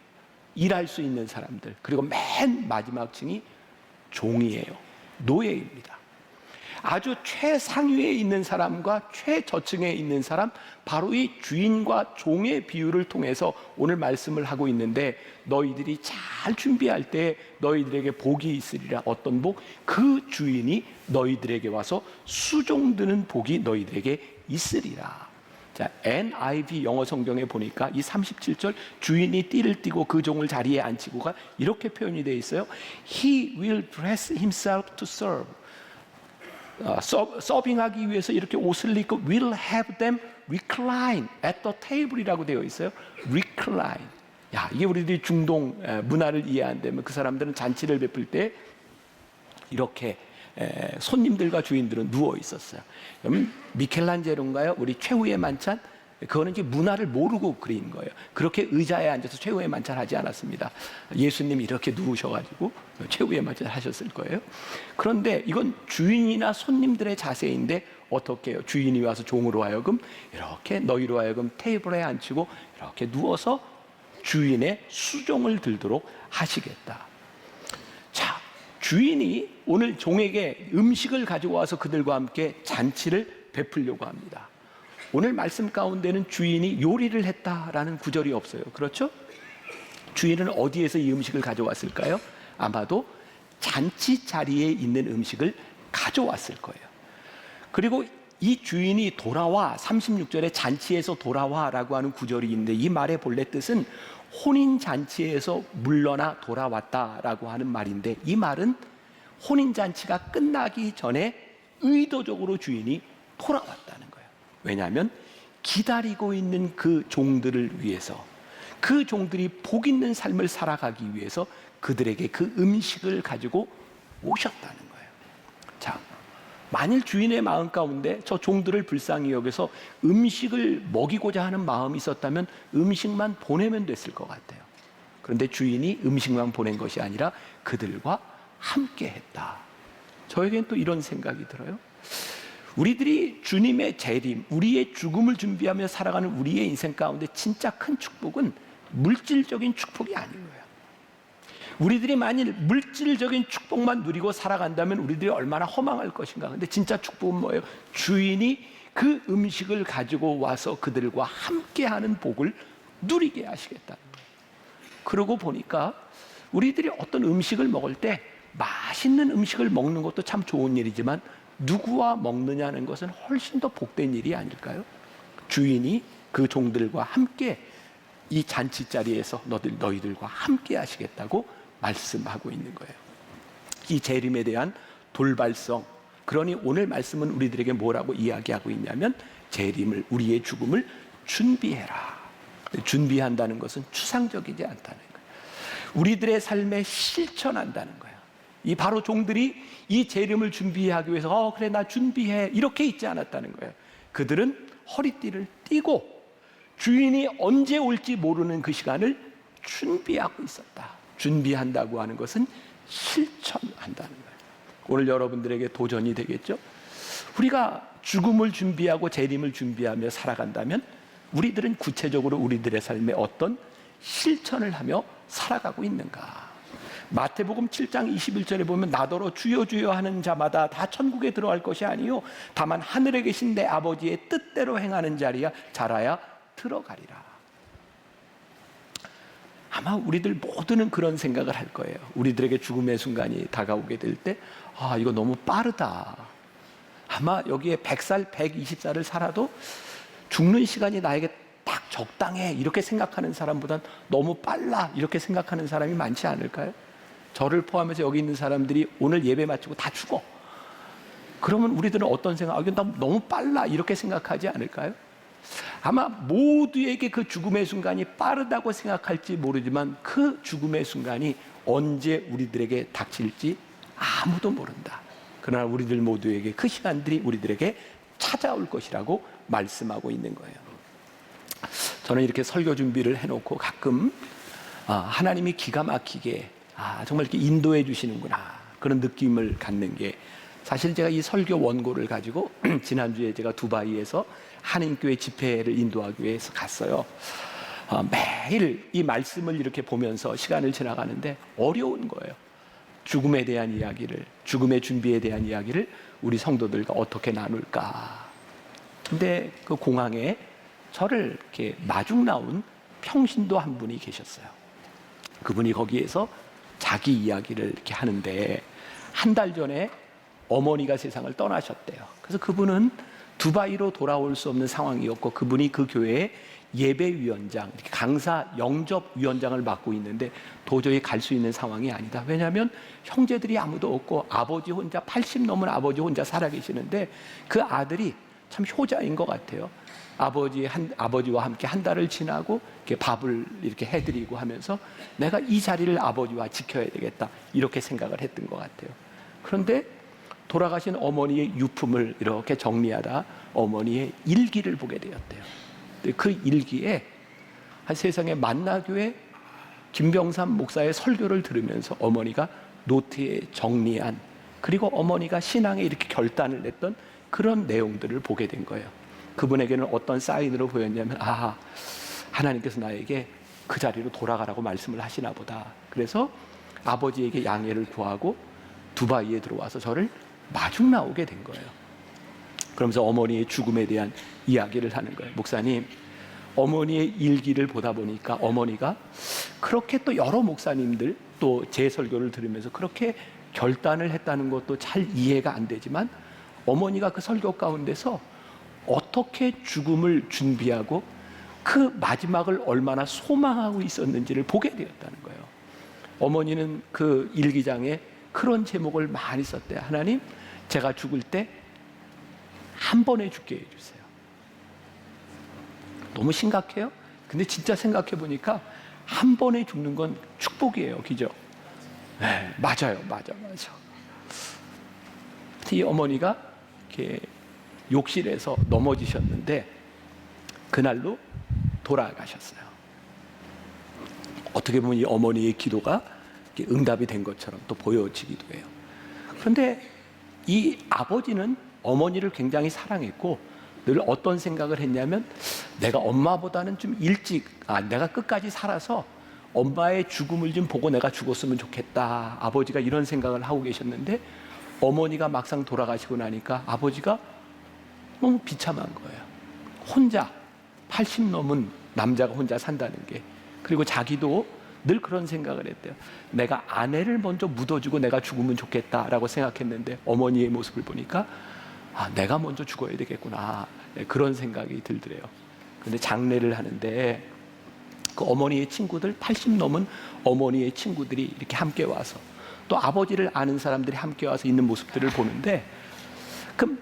일할 수 있는 사람들. 그리고 맨 마지막 층이 종이에요. 노예입니다. 아주 최상위에 있는 사람과 최저층에 있는 사람, 바로 이 주인과 종의 비유를 통해서 오늘 말씀을 하고 있는데, 너희들이 잘 준비할 때 너희들에게 복이 있으리라. 어떤 복? 그 주인이 너희들에게 와서 수종드는 복이 너희들에게 있으리라. 자, NIV 영어 성경에 보니까 이 37절 주인이 띠를 띠고 그 종을 자리에 앉히고가 이렇게 표현이 되어 있어요. He will dress himself to serve. 서빙하기 위해서 이렇게 옷을 입고 will have them recline at the table이라고 되어 있어요. recline. 야, 이게 우리들이 중동 문화를 이해 안 되면 그 사람들은 잔치를 베풀 때 이렇게 손님들과 주인들은 누워 있었어요. 그럼 미켈란젤로인가요? 우리 최후의 만찬? 그거는 이제 문화를 모르고 그린 거예요. 그렇게 의자에 앉아서 최후의 만찬 하지 않았습니다. 예수님이 이렇게 누우셔가지고 최후의 만찬 하셨을 거예요. 그런데 이건 주인이나 손님들의 자세인데 어떻게 해요? 주인이 와서 종으로 하여금 이렇게 너희로 하여금 테이블에 앉히고 이렇게 누워서 주인의 수종을 들도록 하시겠다. 자, 주인이 오늘 종에게 음식을 가지고 와서 그들과 함께 잔치를 베풀려고 합니다. 오늘 말씀 가운데는 주인이 요리를 했다라는 구절이 없어요. 그렇죠? 주인은 어디에서 이 음식을 가져왔을까요? 아마도 잔치 자리에 있는 음식을 가져왔을 거예요. 그리고 이 주인이 돌아와, 36절에 잔치에서 돌아와라고 하는 구절이 있는데 이 말의 본래 뜻은 혼인잔치에서 물러나 돌아왔다라고 하는 말인데 이 말은 혼인잔치가 끝나기 전에 의도적으로 주인이 돌아왔다는 거예요. 왜냐하면 기다리고 있는 그 종들을 위해서, 그 종들이 복 있는 삶을 살아가기 위해서 그들에게 그 음식을 가지고 오셨다는 거예요. 자, 만일 주인의 마음 가운데 저 종들을 불쌍히 여겨서 음식을 먹이고자 하는 마음이 있었다면 음식만 보내면 됐을 것 같아요. 그런데 주인이 음식만 보낸 것이 아니라 그들과 함께 했다. 저에겐 또 이런 생각이 들어요. 우리들이 주님의 재림, 우리의 죽음을 준비하며 살아가는 우리의 인생 가운데 진짜 큰 축복은 물질적인 축복이 아닌 거예요. 우리들이 만일 물질적인 축복만 누리고 살아간다면 우리들이 얼마나 허망할 것인가. 근데 진짜 축복은 뭐예요? 주인이 그 음식을 가지고 와서 그들과 함께하는 복을 누리게 하시겠다는 거예요. 그러고 보니까 우리들이 어떤 음식을 먹을 때 맛있는 음식을 먹는 것도 참 좋은 일이지만 누구와 먹느냐는 것은 훨씬 더 복된 일이 아닐까요? 주인이 그 종들과 함께 이 잔치 자리에서 너희들과 함께 하시겠다고 말씀하고 있는 거예요. 이 재림에 대한 돌발성. 그러니 오늘 말씀은 우리들에게 뭐라고 이야기하고 있냐면 재림을, 우리의 죽음을 준비해라. 준비한다는 것은 추상적이지 않다는 거예요. 우리들의 삶에 실천한다는 거예요. 이 바로 종들이 이 재림을 준비하기 위해서 그래 나 준비해 이렇게 있지 않았다는 거예요. 그들은 허리띠를 띠고 주인이 언제 올지 모르는 그 시간을 준비하고 있었다. 준비한다고 하는 것은 실천한다는 거예요. 오늘 여러분들에게 도전이 되겠죠? 우리가 죽음을 준비하고 재림을 준비하며 살아간다면 우리들은 구체적으로 우리들의 삶에 어떤 실천을 하며 살아가고 있는가? 마태복음 7장 21절에 보면 나더러 주여 주여 하는 자마다 다 천국에 들어갈 것이 아니요 다만 하늘에 계신 내 아버지의 뜻대로 행하는 자라야 들어가리라. 아마 우리들 모두는 그런 생각을 할 거예요. 우리들에게 죽음의 순간이 다가오게 될 때 이거 너무 빠르다. 아마 여기에 100살, 120살을 살아도 죽는 시간이 나에게 딱 적당해 이렇게 생각하는 사람보단 너무 빨라 이렇게 생각하는 사람이 많지 않을까요? 저를 포함해서 여기 있는 사람들이 오늘 예배 마치고 다 죽어. 그러면 우리들은 어떤 생각? 이건 너무 빨라 이렇게 생각하지 않을까요? 아마 모두에게 그 죽음의 순간이 빠르다고 생각할지 모르지만 그 죽음의 순간이 언제 우리들에게 닥칠지 아무도 모른다. 그러나 우리들 모두에게 그 시간들이 우리들에게 찾아올 것이라고 말씀하고 있는 거예요. 저는 이렇게 설교 준비를 해놓고 가끔 하나님이 기가 막히게 정말 이렇게 인도해 주시는구나 그런 느낌을 갖는 게 사실 제가 이 설교 원고를 가지고 지난주에 제가 두바이에서 한인교회 집회를 인도하기 위해서 갔어요. 매일 이 말씀을 이렇게 보면서 시간을 지나가는데 어려운 거예요. 죽음에 대한 이야기를, 죽음의 준비에 대한 이야기를 우리 성도들과 어떻게 나눌까. 근데 그 공항에 저를 이렇게 마중 나온 평신도 한 분이 계셨어요. 그분이 거기에서 자기 이야기를 이렇게 하는데 한 달 전에 어머니가 세상을 떠나셨대요. 그래서 그분은 두바이로 돌아올 수 없는 상황이었고 그분이 그 교회의 예배위원장, 강사 영접위원장을 맡고 있는데 도저히 갈 수 있는 상황이 아니다. 왜냐하면 형제들이 아무도 없고 아버지 혼자 80 넘은 아버지 혼자 살아계시는데 그 아들이 참 효자인 것 같아요. 아버지와 함께 한 달을 지나고 이렇게 밥을 이렇게 해드리고 하면서 내가 이 자리를 아버지와 지켜야 되겠다 이렇게 생각을 했던 것 같아요. 그런데 돌아가신 어머니의 유품을 이렇게 정리하다 어머니의 일기를 보게 되었대요. 그 일기에 한 세상에 만나교회 김병삼 목사의 설교를 들으면서 어머니가 노트에 정리한, 그리고 어머니가 신앙에 이렇게 결단을 냈던 그런 내용들을 보게 된 거예요. 그분에게는 어떤 사인으로 보였냐면, 아, 하나님께서 나에게 그 자리로 돌아가라고 말씀을 하시나 보다. 그래서 아버지에게 양해를 구하고 두바이에 들어와서 저를 마중 나오게 된 거예요. 그러면서 어머니의 죽음에 대한 이야기를 하는 거예요. 목사님, 어머니의 일기를 보다 보니까 어머니가 그렇게 또 여러 목사님들 또 제 설교를 들으면서 그렇게 결단을 했다는 것도 잘 이해가 안 되지만, 어머니가 그 설교 가운데서 어떻게 죽음을 준비하고 그 마지막을 얼마나 소망하고 있었는지를 보게 되었다는 거예요. 어머니는 그 일기장에 그런 제목을 많이 썼대요. 하나님, 제가 죽을 때 한 번에 죽게 해주세요. 너무 심각해요? 근데 진짜 생각해 보니까 한 번에 죽는 건 축복이에요. 그죠? 네, 맞아요. 맞아. 이 어머니가 이렇게 욕실에서 넘어지셨는데 그날로 돌아가셨어요. 어떻게 보면 이 어머니의 기도가 응답이 된 것처럼 또 보여지기도 해요. 그런데 이 아버지는 어머니를 굉장히 사랑했고 늘 어떤 생각을 했냐면, 내가 엄마보다는 좀 일찍, 내가 끝까지 살아서 엄마의 죽음을 좀 보고 내가 죽었으면 좋겠다. 아버지가 이런 생각을 하고 계셨는데, 어머니가 막상 돌아가시고 나니까 아버지가 너무 비참한 거예요. 혼자 80 넘은 남자가 혼자 산다는 게. 그리고 자기도 늘 그런 생각을 했대요. 내가 아내를 먼저 묻어주고 내가 죽으면 좋겠다라고 생각했는데, 어머니의 모습을 보니까 내가 먼저 죽어야 되겠구나, 그런 생각이 들더래요. 그런데 장례를 하는데 그 어머니의 친구들, 80 넘은 어머니의 친구들이 이렇게 함께 와서, 또 아버지를 아는 사람들이 함께 와서 있는 모습들을 보는데, 그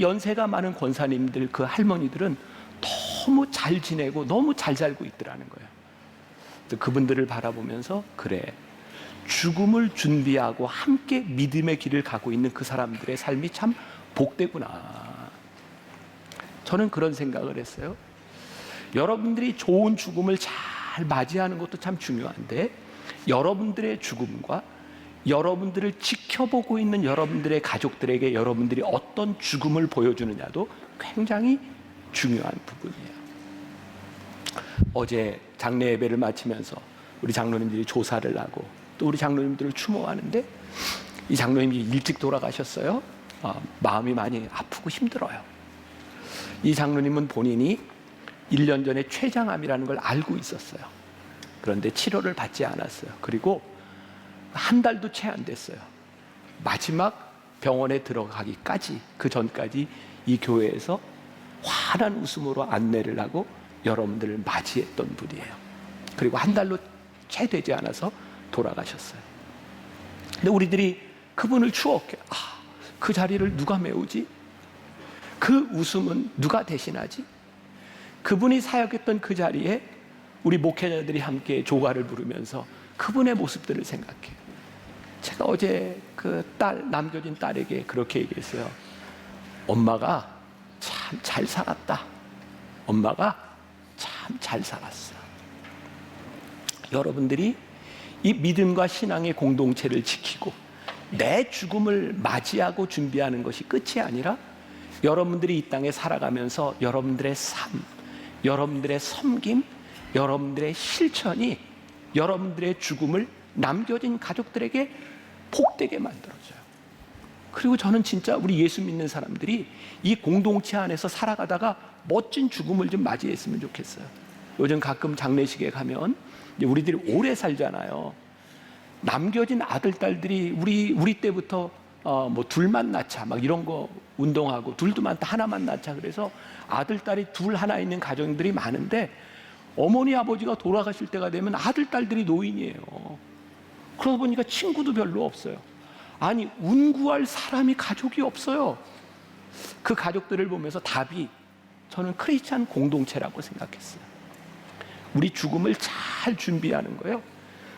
연세가 많은 권사님들, 그 할머니들은 너무 잘 지내고 너무 잘 살고 있더라는 거예요. 그분들을 바라보면서, 그래, 죽음을 준비하고 함께 믿음의 길을 가고 있는 그 사람들의 삶이 참 복되구나. 저는 그런 생각을 했어요. 여러분들이 좋은 죽음을 잘 맞이하는 것도 참 중요한데, 여러분들의 죽음과 여러분들을 지켜보고 있는 여러분들의 가족들에게 여러분들이 어떤 죽음을 보여주느냐도 굉장히 중요한 부분이에요. 어제 장례 예배를 마치면서 우리 장로님들이 조사를 하고 또 우리 장로님들을 추모하는데, 이 장로님이 일찍 돌아가셨어요. 마음이 많이 아프고 힘들어요. 이 장로님은 본인이 1년 전에 췌장암이라는 걸 알고 있었어요. 그런데 치료를 받지 않았어요. 그리고 한 달도 채 안 됐어요. 마지막 병원에 들어가기까지, 그 전까지 이 교회에서 환한 웃음으로 안내를 하고 여러분들을 맞이했던 분이에요. 그리고 한 달로 채 되지 않아서 돌아가셨어요. 근데 우리들이 그분을 추억해. 그 자리를 누가 메우지? 그 웃음은 누가 대신하지? 그분이 사역했던 그 자리에 우리 목회자들이 함께 조가를 부르면서 그분의 모습들을 생각해요. 제가 어제 그 남겨진 딸에게 그렇게 얘기했어요. 엄마가 참 잘 살았다. 엄마가 참 잘 살았어. 여러분들이 이 믿음과 신앙의 공동체를 지키고 내 죽음을 맞이하고 준비하는 것이 끝이 아니라, 여러분들이 이 땅에 살아가면서 여러분들의 삶, 여러분들의 섬김, 여러분들의 실천이 여러분들의 죽음을 남겨진 가족들에게 복되게 만들어줘요. 그리고 저는 진짜 우리 예수 믿는 사람들이 이 공동체 안에서 살아가다가 멋진 죽음을 좀 맞이했으면 좋겠어요. 요즘 가끔 장례식에 가면 우리들이 오래 살잖아요. 남겨진 아들, 딸들이 우리 때부터 뭐 둘만 낳자 막 이런 거 운동하고, 둘도 많다 하나만 낳자, 그래서 아들, 딸이 둘 하나 있는 가정들이 많은데, 어머니 아버지가 돌아가실 때가 되면 아들, 딸들이 노인이에요. 그러다 보니까 친구도 별로 없어요. 아니, 운구할 사람이, 가족이 없어요. 그 가족들을 보면서 답이 저는 크리스찬 공동체라고 생각했어요. 우리 죽음을 잘 준비하는 거예요.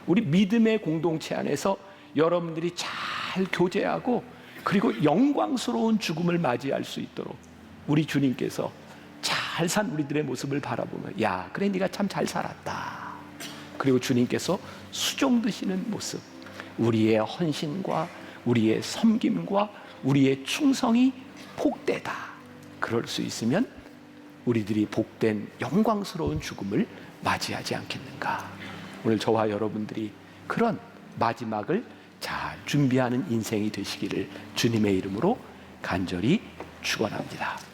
우리 믿음의 공동체 안에서 여러분들이 잘 교제하고 그리고 영광스러운 죽음을 맞이할 수 있도록 우리 주님께서 잘 산 우리들의 모습을 바라보면 야, 그래 네가 참 잘 살았다. 그리고 주님께서 수종 드시는 모습, 우리의 헌신과 우리의 섬김과 우리의 충성이 복되다. 그럴 수 있으면 우리들이 복된 영광스러운 죽음을 맞이하지 않겠는가. 오늘 저와 여러분들이 그런 마지막을 잘 준비하는 인생이 되시기를 주님의 이름으로 간절히 축원합니다.